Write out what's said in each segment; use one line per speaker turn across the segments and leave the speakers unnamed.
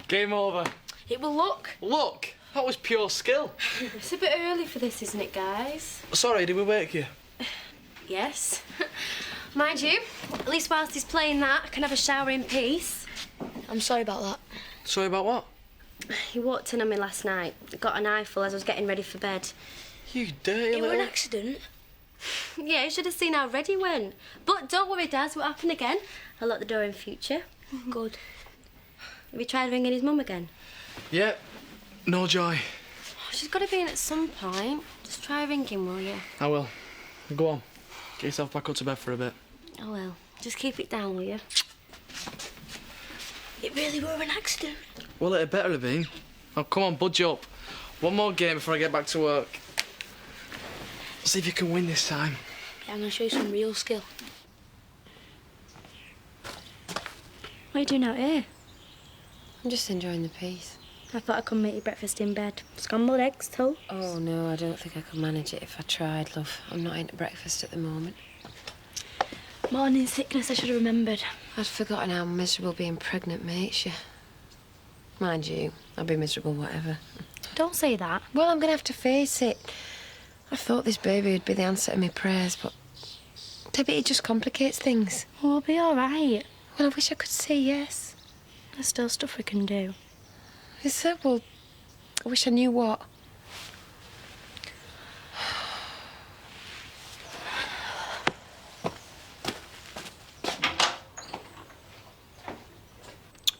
Game over.
It will look.
Look, that was pure skill.
It's a bit early for this, isn't it, guys?
Sorry, did we wake you?
Yes. Mind you, at least whilst he's playing that, I can have a shower in peace.
I'm sorry about that.
Sorry about what?
He walked in on me last night. Got an eyeful as I was getting ready for bed.
You dirty
It
little...
was an accident.
Yeah, you should have seen how red he went. But don't worry, Daz, won't happen again. I'll lock the door in future.
Good.
Have you tried ringing his mum again?
Yeah, no joy.
Oh, she's got to be in at some point. Just try ringing, will you?
I will. Go on. Get yourself back up to bed for a bit.
I will. Just keep it down, will you?
It really were an accident.
Well, it better have been. Oh, come on, budge up. One more game before I get back to work. See if you can win this time.
Yeah, I'm going to show you some real skill.
What are you doing out here?
I'm just enjoying the peace.
I thought I'd come make you breakfast in bed. Scrambled eggs, toast.
Oh, no, I don't think I could manage it if I tried, love. I'm not into breakfast at the moment.
Morning sickness, I should have remembered.
I'd forgotten how miserable being pregnant makes you. Mind you, I'll be miserable whatever.
Don't say that.
Well, I'm going to have to face it. I thought this baby would be the answer to my prayers, but Debbie, it just complicates things.
We'll be all right.
Well, I wish I could say yes.
There's still stuff we can do.
Is there? Well, I wish I knew what.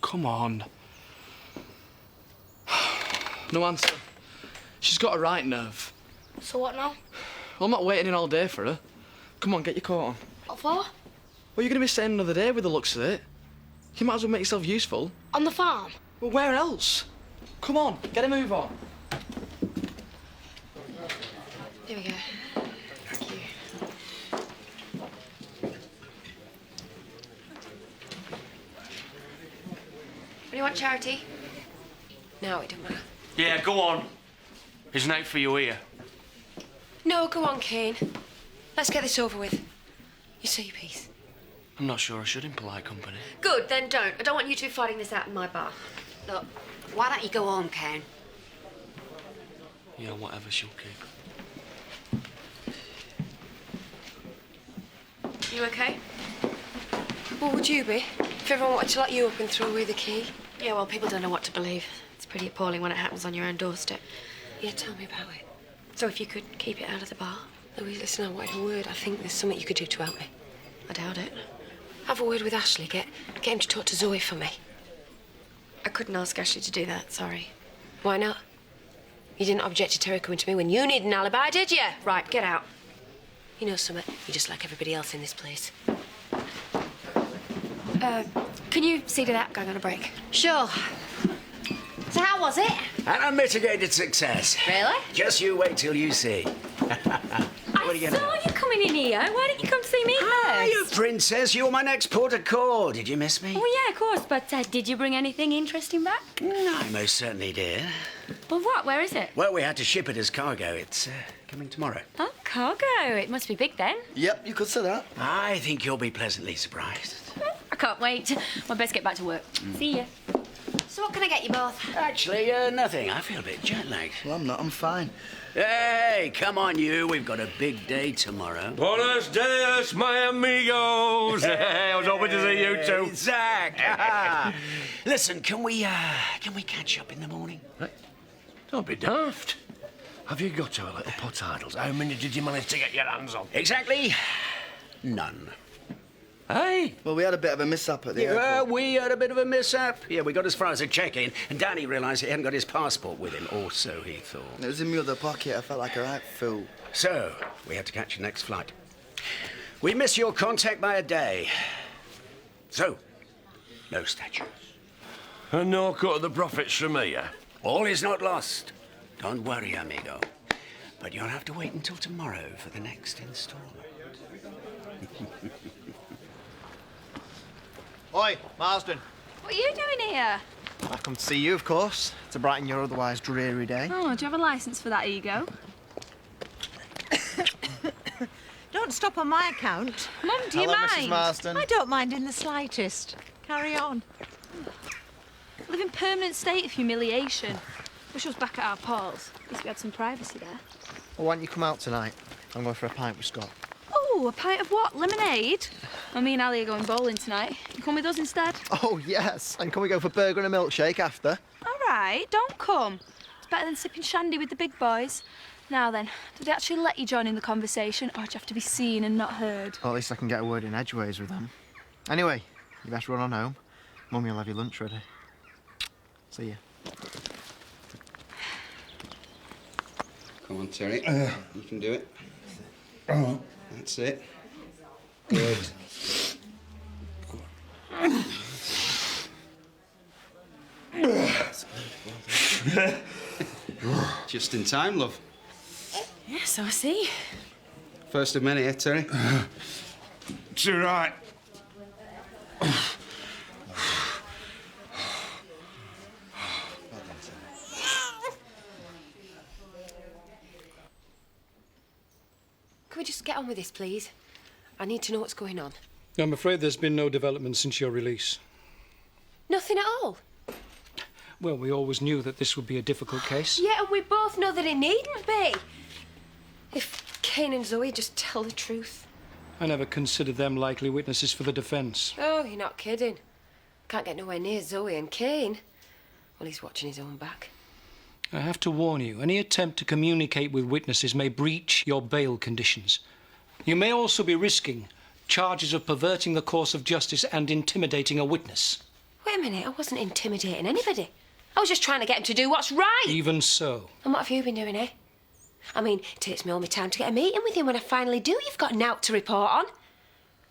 Come on. No answer. She's got a right nerve.
So what now?
Well, I'm not waiting in all day for her. Come on, get your coat on.
What for?
Well, you're going to be staying another day with the looks of it. You might as well make yourself useful.
On the farm?
Well, where else? Come on, get a move on.
Here we go. Thank you. What do you want, Charity? No, it don't matter.
Yeah, go on. There's an out for you here.
No, go on, Kane. Let's get this over with. You say your piece.
I'm not sure I should in polite company.
Good, then don't. I don't want you two fighting this out in my bar.
Look, why don't you go home, Kane?
Yeah, whatever she'll keep.
You okay? What would you be if everyone wanted to lock you up and throw away the key?
Yeah, well, people don't know what to believe. It's pretty appalling when it happens on your own doorstep.
Yeah, tell me about it.
So if you could keep it out of the bar?
Louise, listen, I wanted a word. I think there's something you could do to help me.
I doubt it.
Have a word with Ashley. Get him to talk to Zoe for me.
I couldn't ask Ashley to do that, sorry.
Why not? You didn't object to Terry coming to me when you need an alibi, did you?
Right, get out.
You know something? You're just like everybody else in this place.
Can you see to that? Going on a break.
Sure. So how was it?
An unmitigated success.
Really?
Just you wait till you see. What are you gonna
saw you coming in here. Why didn't you come to see me
Hiya,
first?
Princess. You're my next port of call. Did you miss me?
Oh, yeah, of course. But did you bring anything interesting back?
I most certainly did.
Well, what? Where is it?
Well, we had to ship it as cargo. It's coming tomorrow.
Oh, cargo. It must be big then.
Yep, you could say that.
I think you'll be pleasantly surprised.
I can't wait. Well, best get back to work. See ya.
So what can I get you both?
Actually, nothing. I feel a bit jet-lagged.
Well, I'm not. I'm fine.
Hey, come on, you. We've got a big day tomorrow.
Buenos dias, my amigos. I was hoping to see you too.
Zach. Listen, can we catch up in the morning?
Don't be daft. Have you got our little pot idols? How many did you manage to get your hands on?
Exactly none.
Hey?
Well, we had a bit of a mishap at the airport.
We had a bit of a mishap. Yeah, we got as far as a check-in, and Danny realised he hadn't got his passport with him, or so he thought.
It was in my other pocket. I felt like a right fool.
So, we had to catch the next flight. We miss your contact by a day. So, no statues.
And no cut of the profits from me, yeah?
All is not lost. Don't worry, amigo. But you'll have to wait until tomorrow for the next installment.
Oi, Marsden.
What are you doing here?
I've come to see you, of course, to brighten your otherwise dreary day.
Oh, do you have a licence for that ego?
Don't stop on my account.
Mum, do you
Hello,
mind?
Mrs. Marsden.
I don't mind in the slightest. Carry on.
I live in permanent state of humiliation. Wish I was back at our Paul's. At least we had some privacy there.
Well, why don't you come out tonight? I'm going for a pint with Scott.
Oh, a pint of what? Lemonade? Well, me and Ali are going bowling tonight. You come with us instead?
Oh, yes. And can we go for burger and a milkshake after?
All right, don't come. It's better than sipping shandy with the big boys. Now then, do they actually let you join in the conversation, or do you have to be seen and not heard?
Well, at least I can get a word in edgeways with them. Anyway, you best run on home. Mummy will have your lunch ready. See ya.
Come on, Terry. You can do it. That's it. Good. Just in time, love.
Yeah, so I see.
First of many, eh, Terry?
It's all right.
Can we just get on with this, please? I need to know what's going on.
I'm afraid there's been no development since your release.
Nothing at all?
Well, we always knew that this would be a difficult case.
Yeah, and we both know that it needn't be. If Kane and Zoe just tell the truth.
I never considered them likely witnesses for the defence.
Oh, you're not kidding. Can't get nowhere near Zoe and Kane. Well, he's watching his own back.
I have to warn you, any attempt to communicate with witnesses may breach your bail conditions. You may also be risking charges of perverting the course of justice and intimidating a witness.
Wait a minute, I wasn't intimidating anybody. I was just trying to get him to do what's right.
Even so.
And what have you been doing, eh? I mean, it takes me all my time to get a meeting with you. When I finally do, you've got nought to report on.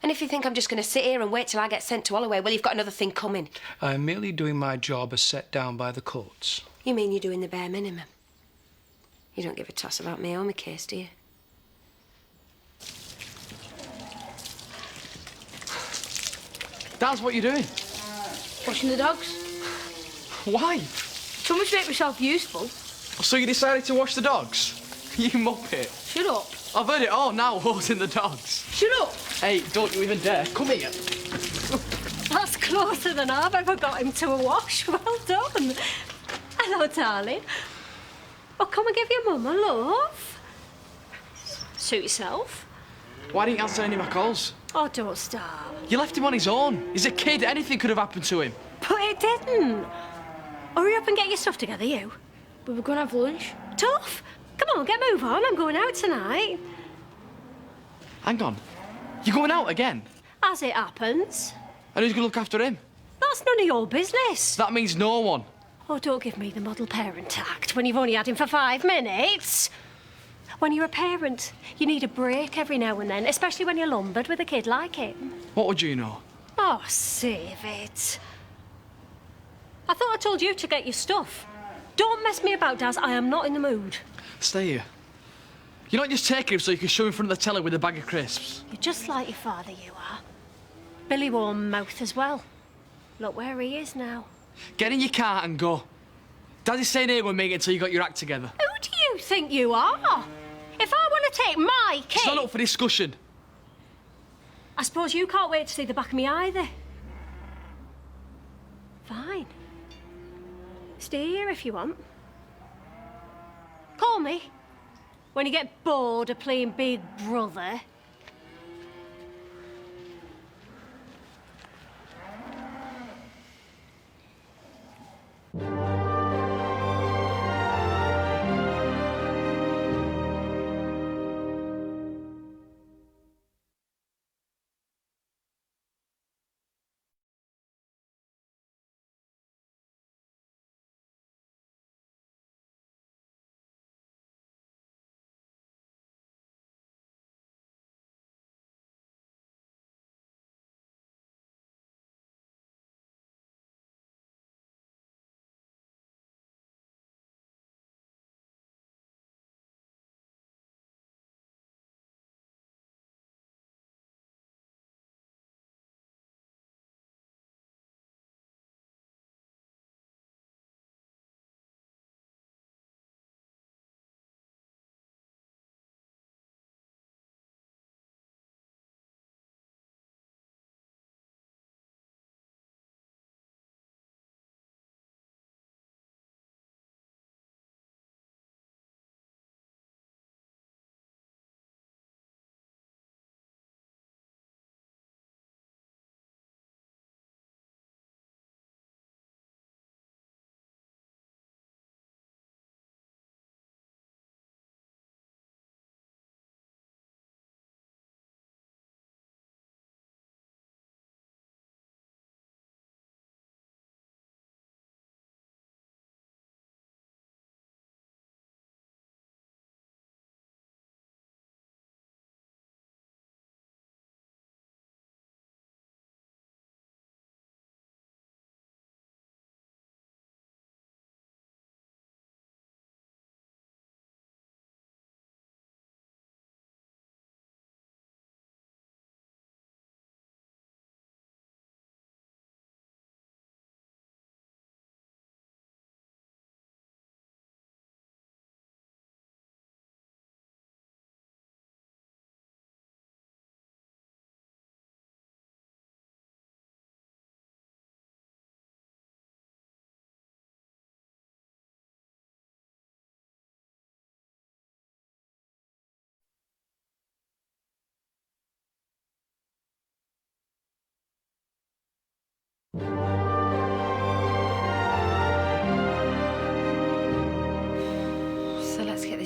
And if you think I'm just going to sit here and wait till I get sent to Holloway, well, you've got another thing coming.
I'm merely doing my job as set down by the courts.
You mean you're doing the bare minimum? You don't give a toss about me or my case, do you?
That's what you're doing.
Washing the dogs.
Why?
So much to make myself useful.
So you decided to wash the dogs? You muppet.
Shut up.
I've heard it all now, holding the dogs.
Shut up.
Hey, don't you even dare. Come here.
That's closer than I've ever got him to a wash. Well done. Hello, darling. Oh, come and give your mum a love. Suit yourself.
Why didn't you answer any of my calls?
Oh, don't start.
You left him on his own. He's a kid. Anything could have happened to him.
But it didn't. Hurry up and get your stuff together, you.
We were going to have lunch.
Tough. Come on, get move on. I'm going out tonight.
Hang on. You're going out again?
As it happens.
And who's going to look after him?
That's none of your business.
That means no one.
Oh, don't give me the model parent act when you've only had him for 5 minutes. When you're a parent, you need a break every now and then, especially when you're lumbered with a kid like him.
What would you know?
Oh, save it. I thought I told you to get your stuff. Don't mess me about, Daz. I am not in the mood.
Stay here. You're not just taking him so you can show him in front of the telly with a bag of crisps.
You're just like your father, you are. Billy warm mouth as well. Look where he is now.
Get in your car and go. Daddy's staying here with me until you got your act together.
Who do you think you are? If I want to take my kid...
It's not up for discussion.
I suppose you can't wait to see the back of me either. Fine. Stay here if you want. Call me when you get bored of playing Big Brother.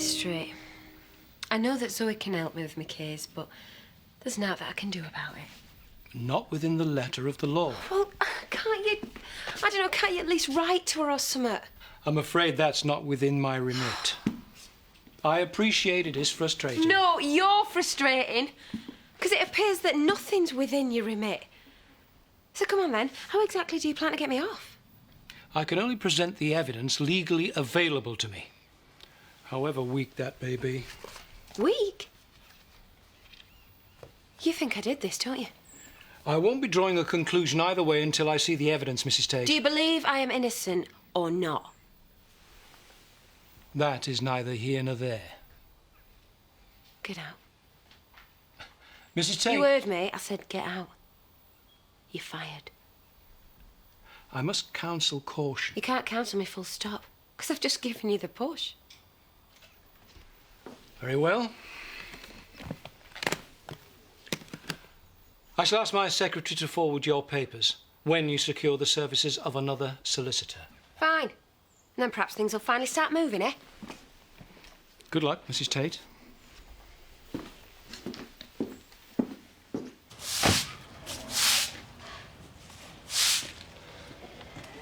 this straight. I know that Zoe can help me with my case, but there's naught that I can do about it.
Not within the letter of the law.
Well, can't you... I don't know, can't you at least write to her or something?
I'm afraid that's not within my remit. I appreciate it is frustrating.
No, you're frustrating. Because it appears that nothing's within your remit. So come on, then. How exactly do you plan to get me off?
I can only present the evidence legally available to me. However weak that may be.
Weak? You think I did this, don't you?
I won't be drawing a conclusion either way until I see the evidence, Mrs. Tate.
Do you believe I am innocent or not?
That is neither here nor there.
Get out.
Mrs. Tate...
You heard me. I said get out. You're fired.
I must counsel caution.
You can't counsel me full stop, because I've just given you the push.
Very well. I shall ask my secretary to forward your papers when you secure the services of another solicitor.
Fine. And then perhaps things will finally start moving, eh?
Good luck, Mrs. Tate.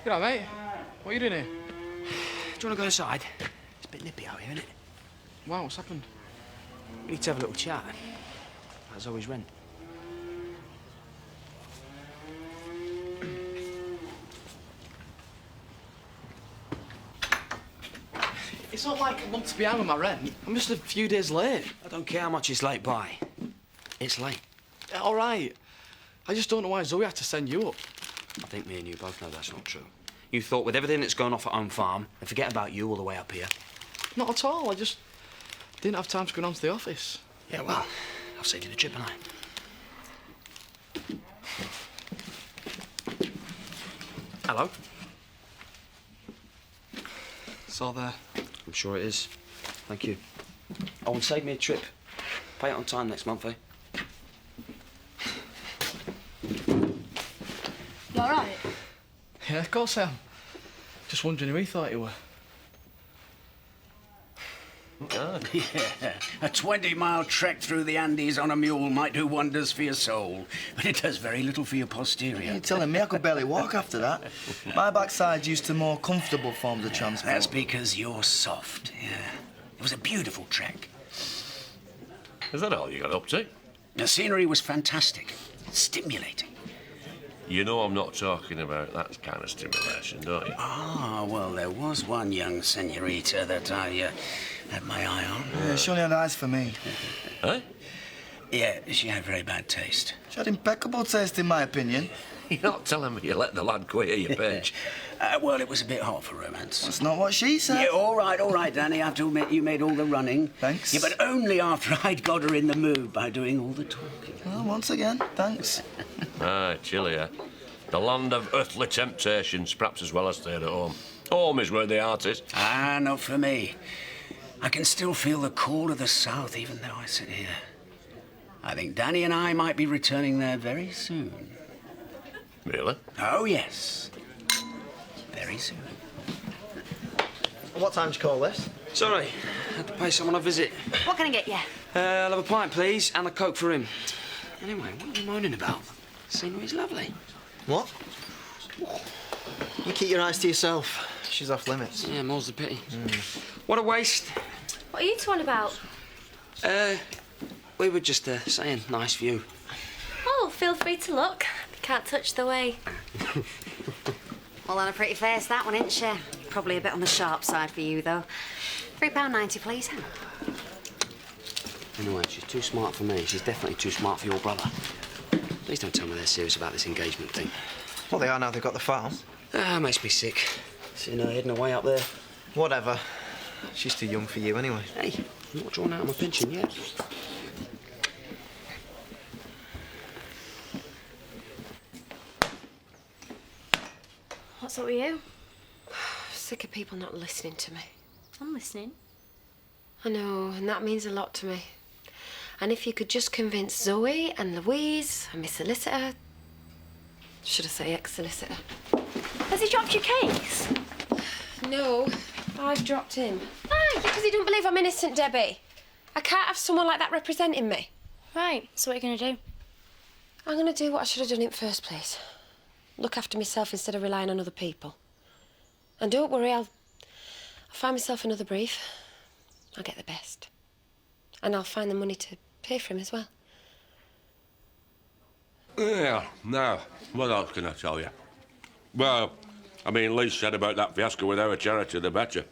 G'day, mate. What are you doing here?
Do you want to go inside? It's a bit nippy out here, isn't it?
Wow, what's happened?
We need to have a little chat. That's always rent.
It's not like a month's behind with my rent. I'm just a few days late.
I don't care how much it's late by. It's late.
All right. I just don't know why Zoe had to send you up.
I think me and you both know that's not true. You thought with everything that's going off at home farm, and forget about you all the way up here.
Not at all. I just didn't have time to go down to the office.
Yeah, well, I've saved you the trip, haven't I? Hello?
It's all there.
I'm sure it is. Thank you. Oh, and save me a trip. Pay it on time next month, eh?
You all right?
Yeah, of course I am. Just wondering who he thought you were.
Yeah, a 20-mile trek through the Andes on a mule might do wonders for your soul, but it does very little for your posterior.
You're telling me I could barely walk after that. My backside's used to more comfortable forms of transport.
That's because you're soft, yeah. It was a beautiful trek.
Is that all you got up to?
The scenery was fantastic, stimulating.
You know I'm not talking about that kind of stimulation, don't you?
Ah, well, there was one young senorita that I had my eye on.
Yeah, she only had eyes for me.
Eh?
Yeah, she had very bad taste.
She had impeccable taste, in my opinion.
You're not telling me you let the lad quit your bench.
Well, it was a bit hot for romance.
That's not what she said.
Yeah, all right, Danny. I have to admit you made all the running.
Thanks.
Yeah, but only after I'd got her in the mood by doing all the talking.
Well, once again, thanks.
Ah, Chile, eh? The land of earthly temptations, perhaps as well as stayed at home. Home is where the art is.
Ah, not for me. I can still feel the call of the south, even though I sit here. I think Danny and I might be returning there very soon.
Really?
Oh, yes. Very soon.
What time did you call this?
Sorry, I had to pay someone a visit.
What can I get you?
I'll have a pint, please, and a Coke for him. Anyway, what are you moaning about? The scenery's lovely.
What? You keep your eyes to yourself. She's off limits.
Yeah, more's the pity. What a waste.
What are you two on about?
We were just saying, nice view.
Oh, feel free to look. Can't touch the way.
Well, on a pretty face, that one, isn't she? Probably a bit on the sharp side for you, though. £3.90, please.
Anyway, she's too smart for me. She's definitely too smart for your brother. Please don't tell me they're serious about this engagement thing.
Well, they are now they've got the farm.
Ah, makes me sick. Seeing her heading away up there.
Whatever. She's too young for you anyway.
Hey, I'm not drawn out of my pension yet.
What's up with you?
Sick of people not listening to me.
I'm listening.
I know, and that means a lot to me. And if you could just convince Zoe and Louise and my solicitor... Should I say ex-solicitor?
Has he dropped your case?
No, I've dropped him. Why? Because he don't believe I'm innocent, Debbie. I can't have someone like that representing me.
Right, so what are you going to do?
I'm going to do what I should have done in the first place. Look after myself instead of relying on other people. And don't worry, I'll find myself another brief. I'll get the best. And I'll find the money to pay for him as well.
Yeah, now, what else can I tell you? Well, I mean, Lee said about that fiasco with our charity, the better.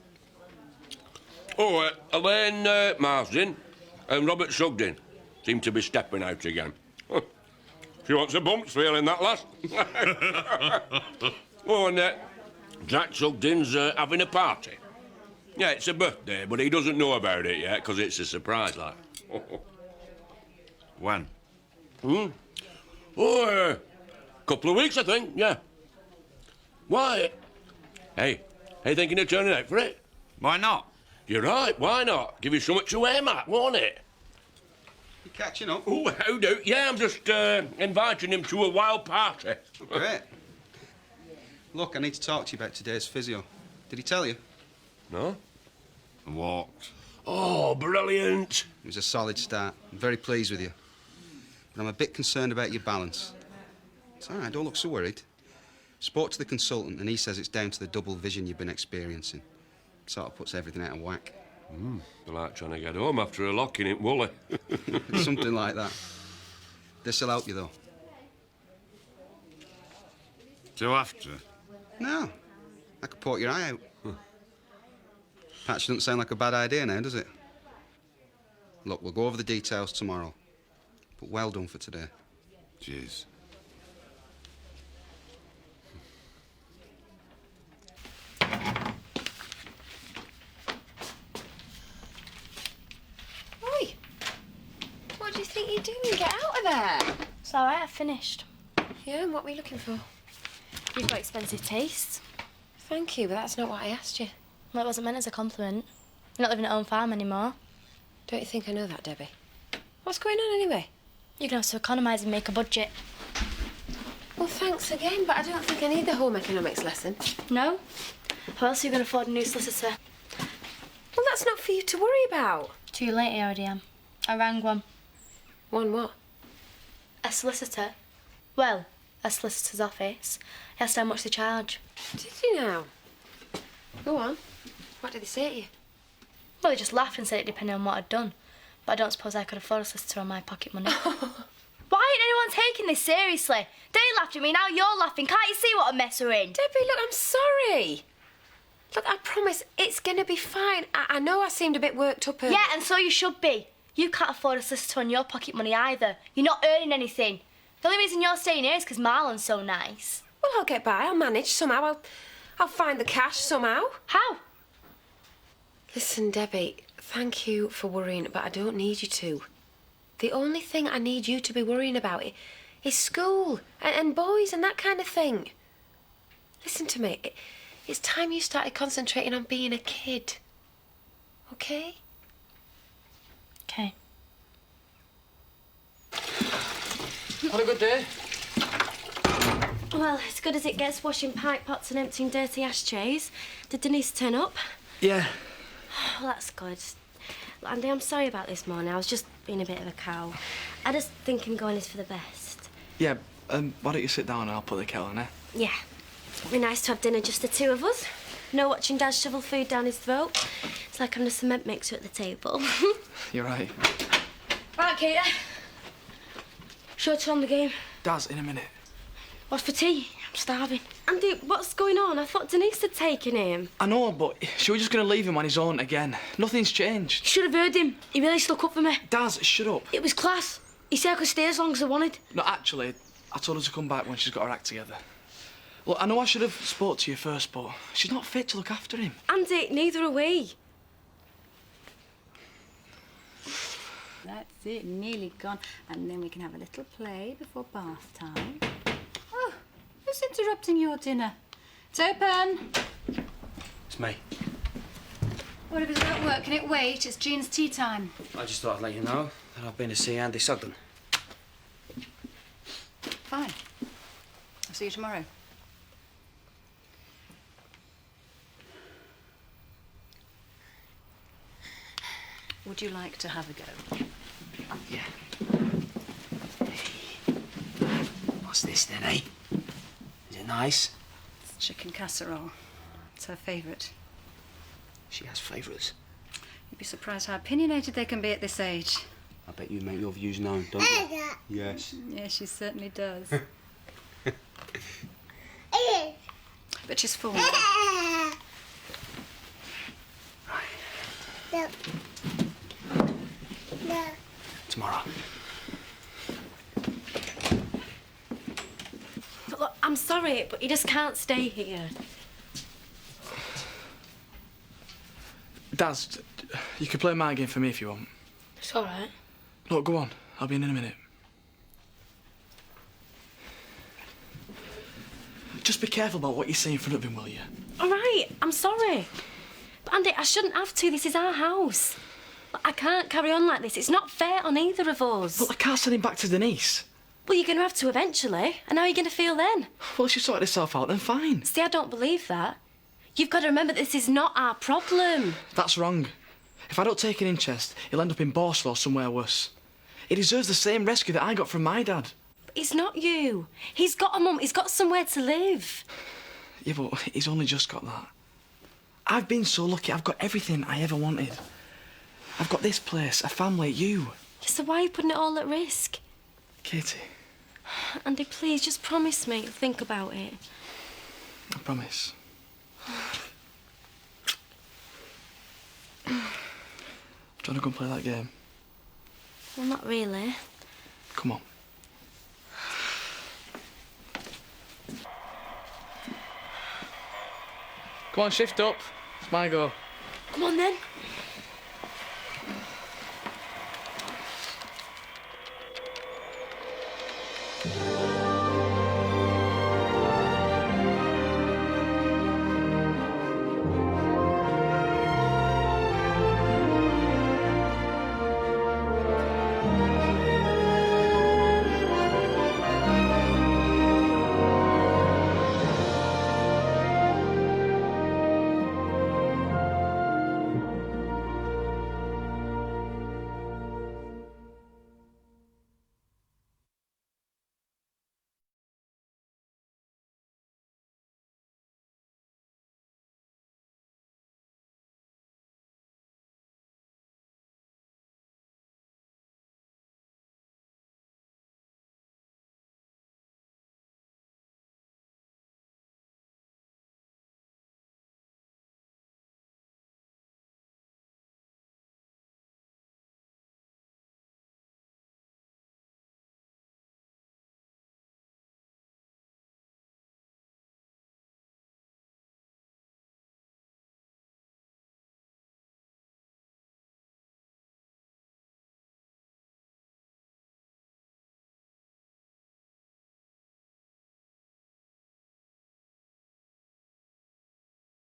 Oh, Elaine Marsden and Robert Sugden seem to be stepping out again. She wants a bumps feeling, that lass. Oh, and Jack Sugden's having a party. Yeah, it's a birthday, but he doesn't know about it yet, because it's a surprise, like.
When?
Oh, couple of weeks, I think, yeah. Why? Hey, thinking of turning out for it?
Why not?
You're right, why not? Give you something to wear, Matt, won't it?
You catching up?
Oh, how do? Yeah, I'm just inviting him to a wild party.
Great. Look, I need to talk to you about today's physio. Did he tell you?
No?
I walked.
Oh, brilliant.
It was a solid start. I'm very pleased with you. But I'm a bit concerned about your balance. It's all right, don't look so worried. Spoke to the consultant and he says it's down to the double vision you've been experiencing. Sort of puts everything out of whack.
They're like trying to get home after a lock in it, Woolley.
Something like that. This'll help you, though.
So after?
No. I could port your eye out. Patch doesn't sound like a bad idea now, does it? Look, we'll go over the details tomorrow. But well done for today.
Cheers.
Oi! What do you think you're doing? Get out of there!
It's all right, I've finished.
Yeah, and what were you looking for?
You've got expensive tastes.
Thank you, but that's not what I asked you.
Well, it wasn't meant as a compliment. You're not living at home farm anymore.
Don't you think I know that, Debbie? What's going on anyway?
You're going to have to economise and make a budget.
Well, thanks again, but I don't think I need the home economics lesson.
No? How else are you going to afford a new solicitor?
Well, that's not for you to worry about.
Too late, I already am. I rang one.
One what?
A solicitor. Well, a solicitor's office. He asked how much they charge.
Did you now? Go on. What did they say to you?
Well, they just laughed and said it depended on what I'd done. But I don't suppose I could afford a solicitor on my pocket money. Why ain't anyone taking this seriously? They laughed at me, now you're laughing. Can't you see what a mess we're in?
Debbie, look, I'm sorry. Look, I promise it's going to be fine. I know I seemed a bit worked up.
Yeah, and so you should be. You can't afford a solicitor on your pocket money either. You're not earning anything. The only reason you're staying here is because Marlon's so nice.
Well, I'll get by. I'll manage somehow. I'll find the cash somehow.
How?
Listen, Debbie, thank you for worrying, but I don't need you to. The only thing I need you to be worrying about is school and boys and that kind of thing. Listen to me. It's time you started concentrating on being a kid. Okay?
Okay.
Had a good day?
Well, as good as it gets washing pipe pots and emptying dirty ashtrays. Did Denise turn up?
Yeah.
Well, that's good. Look, Andy, I'm sorry about this morning. I was just being a bit of a cow. I just think him going is for the best.
Yeah, why don't you sit down and I'll put the kettle on, eh?
Yeah. It'd be nice to have dinner just the two of us. No watching Dad shovel food down his throat. It's like I'm a cement mixer at the table.
You're right.
Right, Katie. Short on the game.
Daz, in a minute.
What's for tea? I'm starving.
Andy, what's going on? I thought Denise had taken him.
I know, but she was just going to leave him on his own again. Nothing's changed.
You should have heard him. He really stuck up for me.
Daz, shut up.
It was class. He said I could stay as long as I wanted.
No, actually, I told her to come back when she's got her act together. Look, I know I should have spoke to you first, but she's not fit to look after him.
Andy, neither are we.
That's it, nearly gone. And then we can have a little play before bath time. Oh, who's interrupting your dinner? It's open.
It's me.
What if it's not work? Can it wait? It's Jean's tea time.
I just thought I'd let you know that I've been to see Andy Sugden.
Fine. I'll see you tomorrow. Would you like to have a go?
Yeah. What's this then, eh? Is it nice?
It's chicken casserole. It's her favourite.
She has favourites.
You'd be surprised how opinionated they can be at this age.
I bet you make your views known, don't you? Yes.
Yeah, she certainly does. But she's full.
Tomorrow.
Look, I'm sorry, but you just can't stay here.
Daz, you can play my game for me if you want.
It's all right.
Look, go on. I'll be in a minute. Just be careful about what you say in front of him, will you?
All right, I'm sorry. But Andy, I shouldn't have to. This is our house. Look, I can't carry on like this. It's not fair on either of us.
Look, I can't send him back to Denise.
Well, you're going to have to eventually. And how are you going to feel then?
Well, if she sorted herself out, then fine.
See, I don't believe that. You've got to remember this is not our problem.
That's wrong. If I don't take an interest, he'll end up in Borstal or somewhere worse. He deserves the same rescue that I got from my dad.
But it's not you. He's got a mum. He's got somewhere to live.
Yeah, but he's only just got that. I've been so lucky. I've got everything I ever wanted. I've got this place, a family, you.
So why are you putting it all at risk?
Katie.
Andy, please, just promise me you'll think about it.
I promise. Do you want to go and play that game?
Well, not really.
Come on. Come on, shift up. It's my go.
Come on, then.